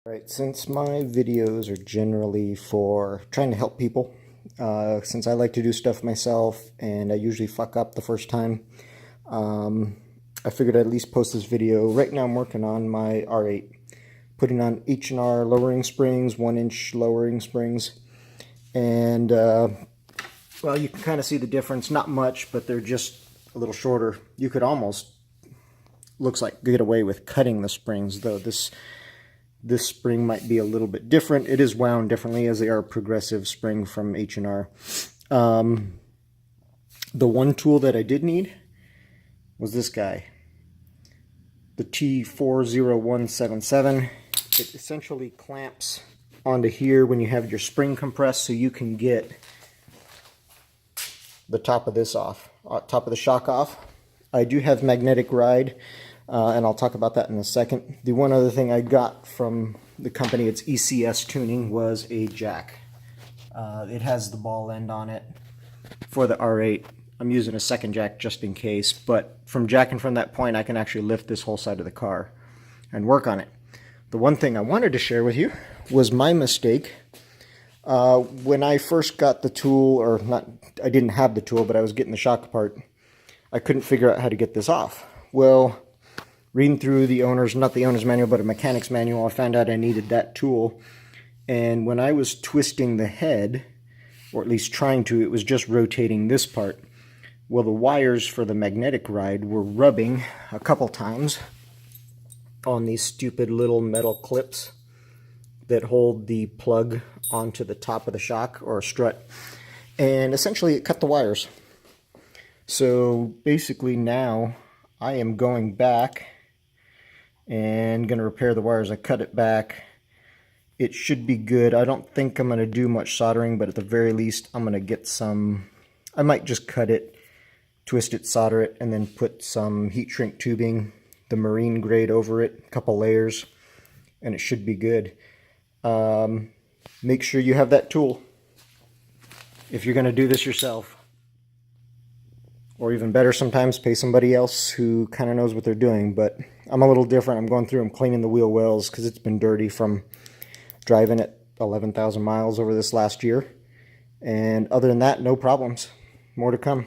Right, since my videos are generally for trying to help people, since I like to do stuff myself and I usually fuck up the first time, I figured I'd at least post this video. Right now I'm working on my R8, putting on H&R lowering springs, 1-inch lowering springs, and well, you can kind of see the difference. Not much, but they're just a little shorter. You could almost, looks like, get away with cutting the springs, though this spring might be a little bit different. It is wound differently, as they are progressive spring from H&R. The one tool that I did need was this guy, the T40177. It essentially clamps onto here when you have your spring compressed, so you can get the top of this off, top of the shock off. I do have magnetic ride, and I'll talk about that in a second. The one other thing I got from the company, it's ECS Tuning, was a jack. It has the ball end on it for the R8. I'm using a second jack just in case, but from jacking from that point, I can actually lift this whole side of the car and work on it. The one thing I wanted to share with you was my mistake. When I first got the tool, or not, I didn't have the tool, but I was getting the shock apart, I couldn't figure out how to get this off. Well, reading through the owner's, not the owner's manual, but a mechanic's manual, I found out I needed that tool. And when I was twisting the head, or at least trying to, it was just rotating this part. Well, the wires for the magnetic ride were rubbing a couple times on these stupid little metal clips that hold the plug onto the top of the shock or strut. And essentially it cut the wires. So basically now I am going back and going to repair the wires. I cut it back. It should be good. I don't think I'm going to do much soldering, but at the very least I'm going to get some, I might just cut it, twist it, solder it, and then put some heat shrink tubing, the marine grade, over it, a couple layers, and it should be good. Make sure you have that tool if you're going to do this yourself. Or even better, sometimes pay somebody else who kind of knows what they're doing. But I'm a little different. I'm going through, I'm cleaning the wheel wells because it's been dirty from driving at 11,000 miles over this last year. And other than that, no problems. More to come.